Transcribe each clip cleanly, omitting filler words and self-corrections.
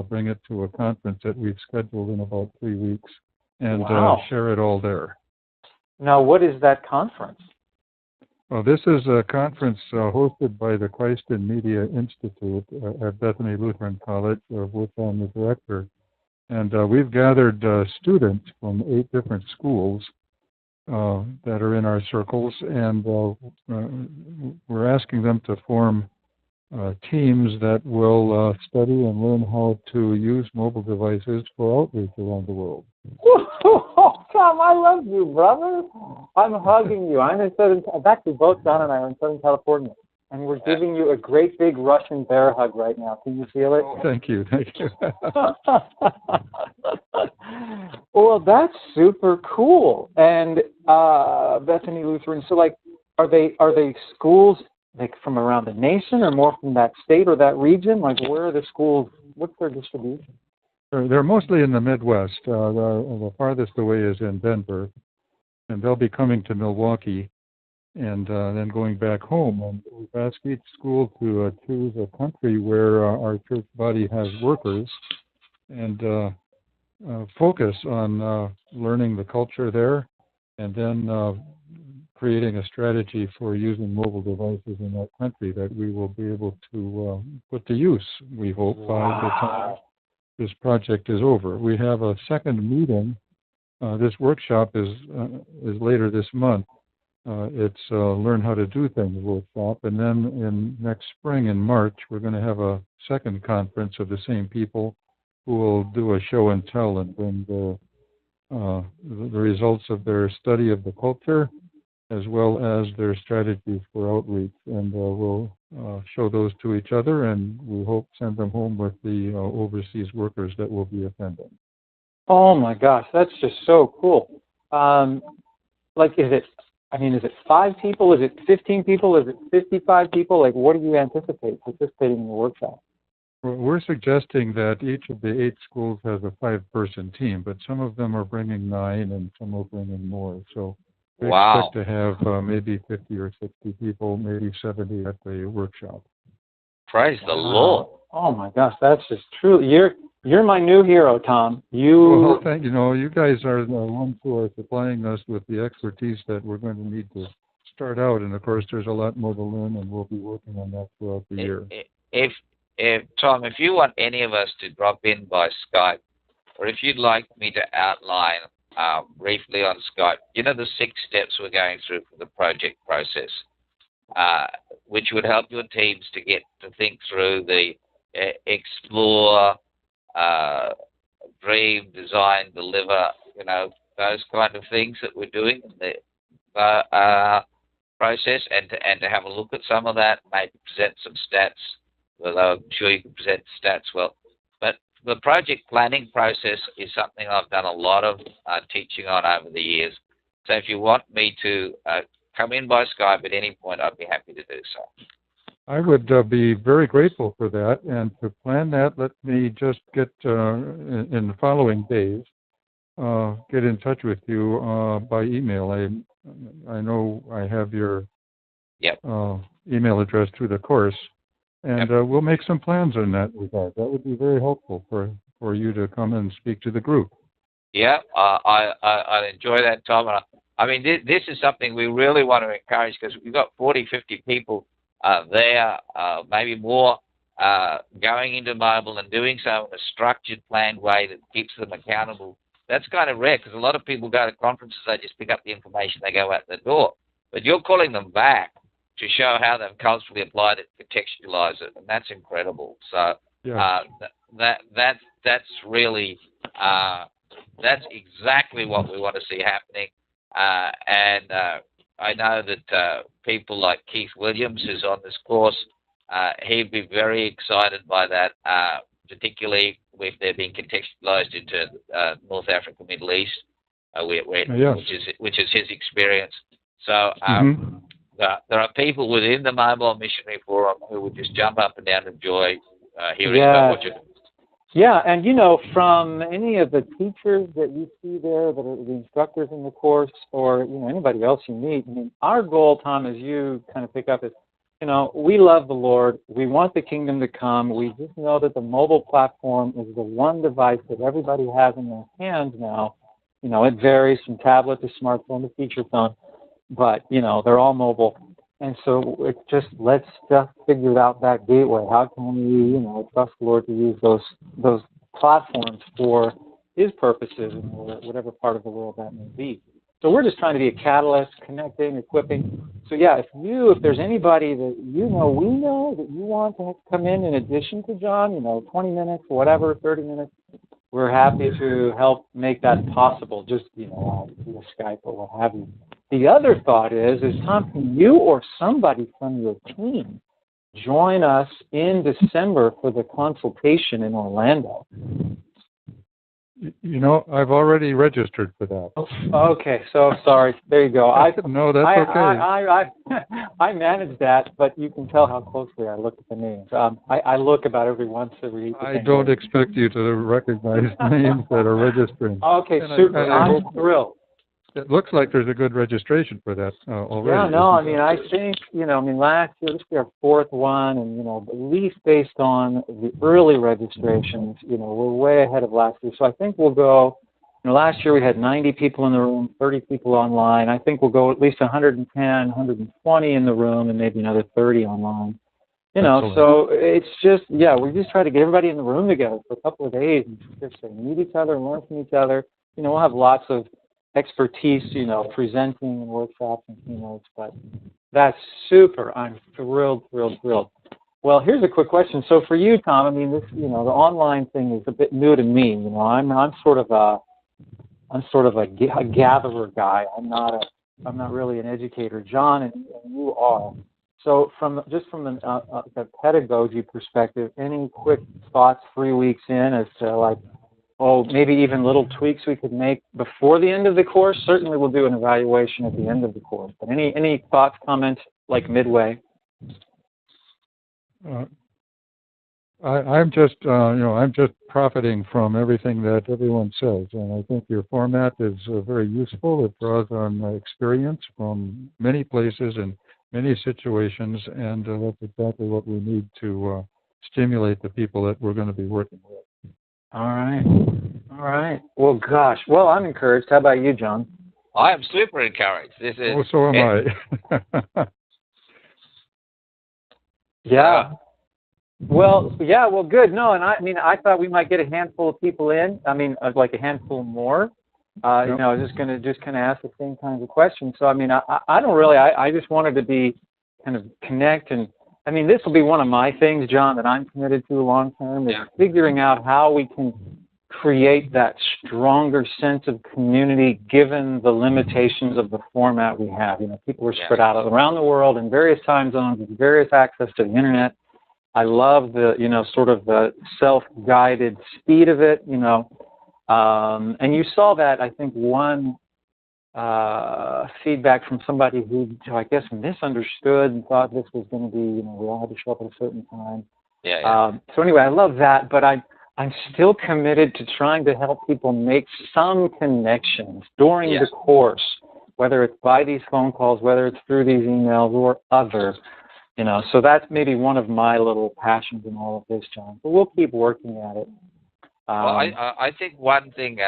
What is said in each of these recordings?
bring it to a conference that we've scheduled in about 3 weeks and Wow. share it all there. Now, what is that conference? Well, this is a conference hosted by the Christ in Media Institute at Bethany Lutheran College, of which I'm the director. And we've gathered students from 8 different schools that are in our circles, and we're asking them to form teams that will study and learn how to use mobile devices for outreach around the world. Oh, Tom, I love you, brother. I'm hugging you. I'm in actually, both Don and I are in Southern California, and we're giving you a great big Russian bear hug right now. Can you feel it? Oh, thank you. Well, that's super cool. And Bethany Lutheran, so like, are they schools like from around the nation, or more from that state or that region? Like, where are the schools? What's their distribution? They're mostly in the Midwest. The farthest away is in Denver, and they'll be coming to Milwaukee and then going back home. And we've asked each school to choose a country where our church body has workers and focus on learning the culture there, and then creating a strategy for using mobile devices in that country that we will be able to put to use, we hope, by the time this project is over. We have a second meeting. This workshop is later this month. It's Learn How to Do Things workshop. And then in next spring, in March, we're going to have a second conference of the same people who will do a show and tell and bring the results of their study of the culture as well as their strategies for outreach. And we'll show those to each other, and we hope send them home with the overseas workers that will be attending. Oh my gosh, that's just so cool. Like, is it 5 people? Is it 15 people? Is it 55 people? Like, what do you anticipate participating in the workshop? We're suggesting that each of the 8 schools has a 5-person team, but some of them are bringing 9 and some are bringing more. So we expect to have maybe 50 or 60 people, maybe 70 at the workshop. Praise the Lord. Oh my gosh, that's just true. You're my new hero, Tom. Well, thank you. You guys are the ones who are supplying us with the expertise that we're going to need to start out. And of course, there's a lot more to learn, and we'll be working on that throughout the year. If Tom, if you want any of us to drop in by Skype, or if you'd like me to outline briefly on Skype, the 6 steps we're going through for the project process, which would help your teams to get to think through the explore, dream, design, deliver, those kind of things that we're doing in the process, and to have a look at some of that, maybe present some stats. Well, I'm sure you can present stats well. But the project planning process is something I've done a lot of teaching on over the years. So if you want me to come in by Skype at any point, I'd be happy to do so. I would be very grateful for that. And to plan that, let me just get, in the following days, get in touch with you by email. I know I have your email address through the course. And we'll make some plans in that regard. That would be very helpful for you to come and speak to the group. Yeah, I enjoy that, Tom. I mean, this is something we really want to encourage, because we've got 40, 50 people there, maybe more, going into mobile and doing so in a structured, planned way that keeps them accountable. That's kind of rare, because a lot of people go to conferences, they just pick up the information, they go out the door. But you're calling them back to show how they've culturally applied it, contextualize it, and that's incredible. So that's really that's exactly what we want to see happening. And I know that people like Keith Williams, who's on this course, he'd be very excited by that, particularly if they're being contextualized into North Africa, Middle East, which is his experience. So. There are people within the Mobile Missionary Forum who would just jump up and down and enjoy hearing about what you're doing. Yeah, and from any of the teachers that you see there, that are the instructors in the course, or anybody else you meet, I mean, our goal, Tom, as you kind of pick up, is we love the Lord. We want the kingdom to come. We just know that the mobile platform is the one device that everybody has in their hands now. It varies from tablet to smartphone to feature phone, but, they're all mobile. And so let's just figure out that gateway. How can we, trust the Lord to use those platforms for His purposes in whatever part of the world that may be. So we're just trying to be a catalyst, connecting, equipping. So yeah, if there's anybody that we know that you want to come in addition to John, 20 minutes, whatever, 30 minutes, we're happy to help make that possible, just, via Skype or what have you. The other thought is Tom, can you or somebody from your team join us in December for the consultation in Orlando? I've already registered for that. Okay, so sorry. There you go. No, that's okay. I manage that, but you can tell how closely I look at the names. I look about every once every week. I don't expect you to recognize names that are registering. Okay, super. I'm thrilled. It looks like there's a good registration for that already. Yeah, no, I think, last year, this will be our fourth one, and, at least based on the early registrations, we're way ahead of last year. So I think we'll go, last year we had 90 people in the room, 30 people online. I think we'll go at least 110, 120 in the room, and maybe another 30 online. Excellent. So it's just, we just try to get everybody in the room together for a couple of days and just meet each other and learn from each other. We'll have lots of expertise, presenting and workshops and keynotes, but that's super. I'm thrilled. Well, here's a quick question. So for you, Tom, this, the online thing is a bit new to me. I'm sort of a gatherer guy. I'm not really an educator. John and you are. So from the pedagogy perspective, any quick thoughts 3 weeks in as to maybe even little tweaks we could make before the end of the course? Certainly we'll do an evaluation at the end of the course. But any thoughts, comments, midway? I'm just profiting from everything that everyone says, and I think your format is very useful. It draws on experience from many places and many situations, and that's exactly what we need to stimulate the people that we're going to be working with. All right. Well, gosh. Well, I'm encouraged. How about you, John? I am super encouraged. So am I. Yeah. Well, good. No, and I thought we might get a handful of people in. Like a handful more. I was just going to kind of ask the same kinds of questions. So, I don't really, I just wanted to be kind of connect and, this will be one of my things, John, that I'm committed to long term, is figuring out how we can create that stronger sense of community given the limitations of the format we have. People are spread out around the world in various time zones with various access to the internet. I love the, sort of the self-guided speed of it, and you saw that, I think, one feedback from somebody who, I guess, misunderstood and thought this was going to be, we all had to show up at a certain time. So anyway, I love that, but I'm still committed to trying to help people make some connections during the course, whether it's by these phone calls, whether it's through these emails or other, so that's maybe one of my little passions in all of this, John. But we'll keep working at it. Well, I think one thing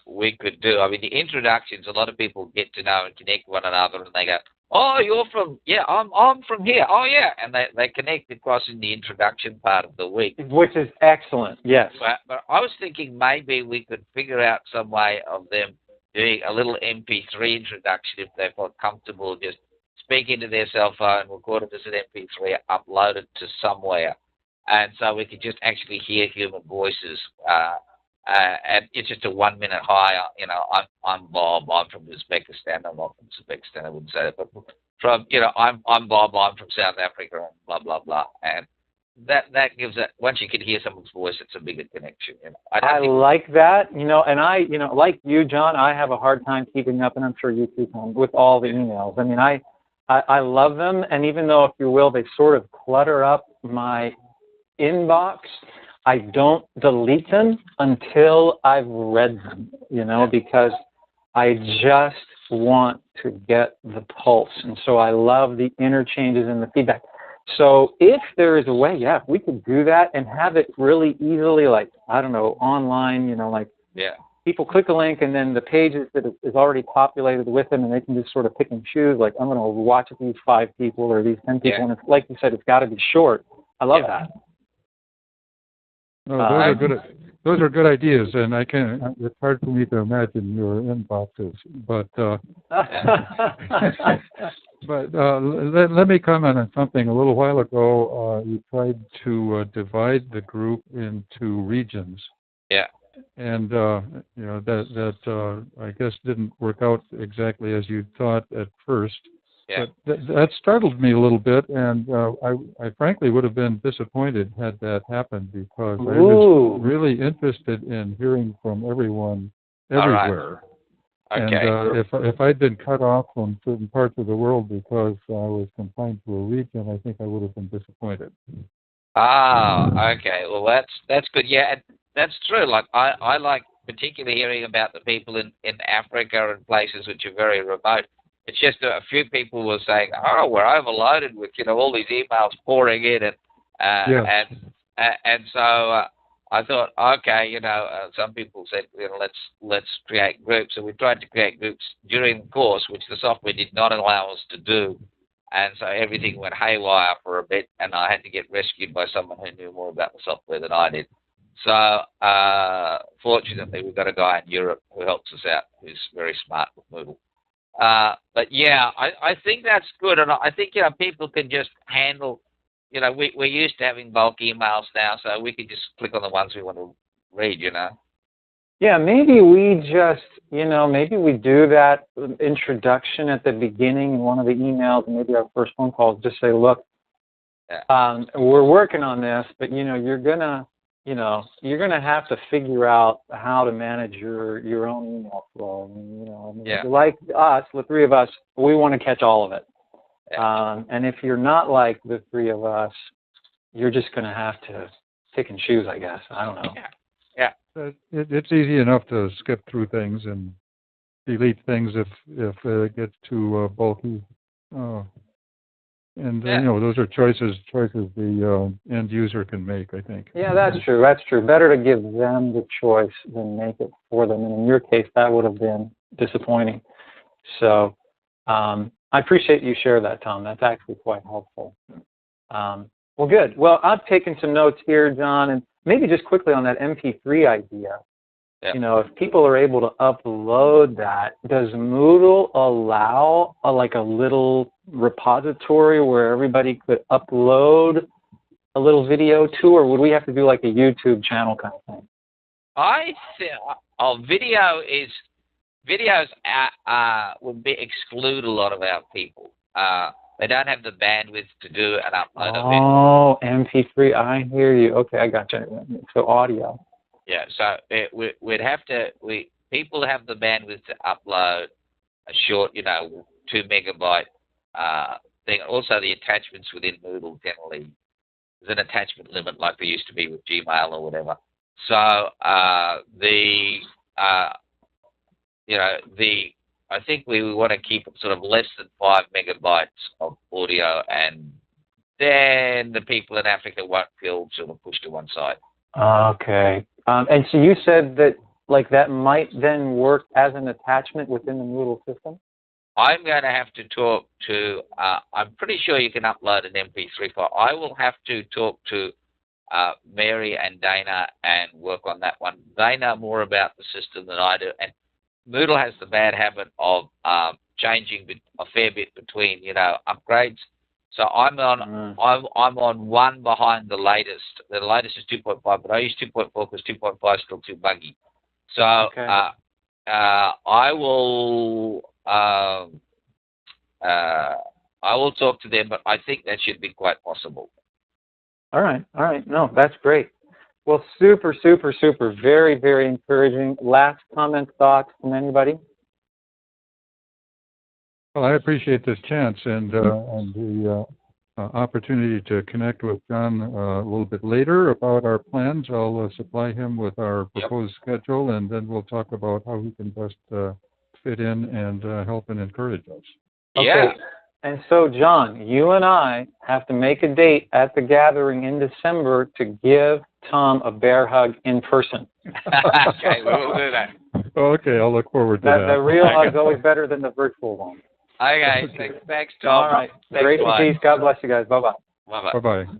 we could do, the introductions, a lot of people get to know and connect one another, and they go, oh, you're from, I'm from here, oh, yeah, and they connect across in the introduction part of the week. Which is excellent, yes. But I was thinking maybe we could figure out some way of them doing a little MP3 introduction if they felt comfortable, just speak into their cell phone, record it as an MP3, upload it to somewhere, and so we could just actually hear human voices. And it's just a 1 minute hi. I'm Bob. I'm from Uzbekistan. I'm not from Uzbekistan. I wouldn't say that, but from I'm Bob. I'm from South Africa. And blah blah blah. And that gives it. Once you can hear someone's voice, it's a bigger connection. I like that. And I like you, John. I have a hard time keeping up, and I'm sure you too, Tom, with all the emails. I love them, and even though, if you will, they sort of clutter up my inbox, I don't delete them until I've read them, because I just want to get the pulse. And so I love the interchanges and the feedback. So if there is a way, yeah, we could do that and have it really easily, like, I don't know, online, you know, like people click a link and then the page is already populated with them and they can just sort of pick and choose, like, I'm going to watch these 5 people or these 10 people. And it's, like you said, it's got to be short. I love that. No, those are good ideas, and it's hard for me to imagine your inboxes, but let me comment on something. A little while ago, you tried to divide the group into regions. Yeah. And you know that I guess didn't work out exactly as you thought at first. Yeah. But that startled me a little bit, and I frankly would have been disappointed had that happened, because I was really interested in hearing from everyone everywhere. All right. Okay. And if I'd been cut off from certain parts of the world because I was confined to a region, I think I would have been disappointed. Okay. Well, that's good. Yeah, and that's true. Like I like particularly hearing about the people in Africa and places which are very remote. It's just a few people were saying, "Oh, we're overloaded with all these emails pouring in," and so I thought, okay, some people said, let's create groups, and we tried to create groups during the course, which the software did not allow us to do, and so everything went haywire for a bit, and I had to get rescued by someone who knew more about the software than I did. So fortunately, we've got a guy in Europe who helps us out, who's very smart with Moodle. But yeah, I think that's good, and I think people can just handle. We're used to having bulk emails now, so we can just click on the ones we want to read. Yeah, maybe we just maybe we do that introduction at the beginning in one of the emails, and maybe our first phone call is just say, look, we're working on this, but you're gonna have to figure out how to manage your own email flow. Like us, the 3 of us, we want to catch all of it. And if you're not like the 3 of us, you're just gonna have to pick and choose, I guess. I don't know. Yeah. It's easy enough to skip through things and delete things if it gets too bulky. And those are choices the end user can make, I think. Yeah, that's true. That's true. Better to give them the choice than make it for them. And in your case, that would have been disappointing. So I appreciate you share that, Tom. That's actually quite helpful. Well, good. Well, I've taken some notes here, John, and maybe just quickly on that MP3 idea. Yeah. If people are able to upload that, does Moodle allow a little repository where everybody could upload a little video to, or would we have to do like a YouTube channel kind of thing? I think videos would exclude a lot of our people. They don't have the bandwidth to do an upload of it. Oh, MP3, I hear you. Okay, I got you. So audio. Yeah, so people have the bandwidth to upload a short, 2 megabyte thing. Also, the attachments within Moodle generally, there's an attachment limit like there used to be with Gmail or whatever. So I think we want to keep it sort of less than 5 megabytes of audio, and then the people in Africa won't feel sort of pushed to one side. Okay. And so you said that that might then work as an attachment within the Moodle system? I'm going to have to talk to, I'm pretty sure you can upload an MP3 file. I will have to talk to Mary and Dana and work on that one. They know more about the system than I do. And Moodle has the bad habit of changing a fair bit between, upgrades. So I'm on one behind the latest. The latest is 2.5, but I use 2.4 because 2.5 is still too buggy. So okay. I will talk to them, but I think that should be quite possible. All right. No, that's great. Well, super, super, super. Very, very encouraging. Last comments, thoughts from anybody? Well, I appreciate this chance and the opportunity to connect with John a little bit later about our plans. I'll supply him with our proposed schedule, and then we'll talk about how he can best fit in and help and encourage us. Okay. Yeah. And so, John, you and I have to make a date at the gathering in December to give Tom a bear hug in person. Okay, we will do that. Okay, I'll look forward to that. The real hug's always better than the virtual one. Okay, thanks, Tom. All right. Thanks, Grace and Clyde. peace. God bless you guys. Bye-bye. Bye-bye. Bye-bye.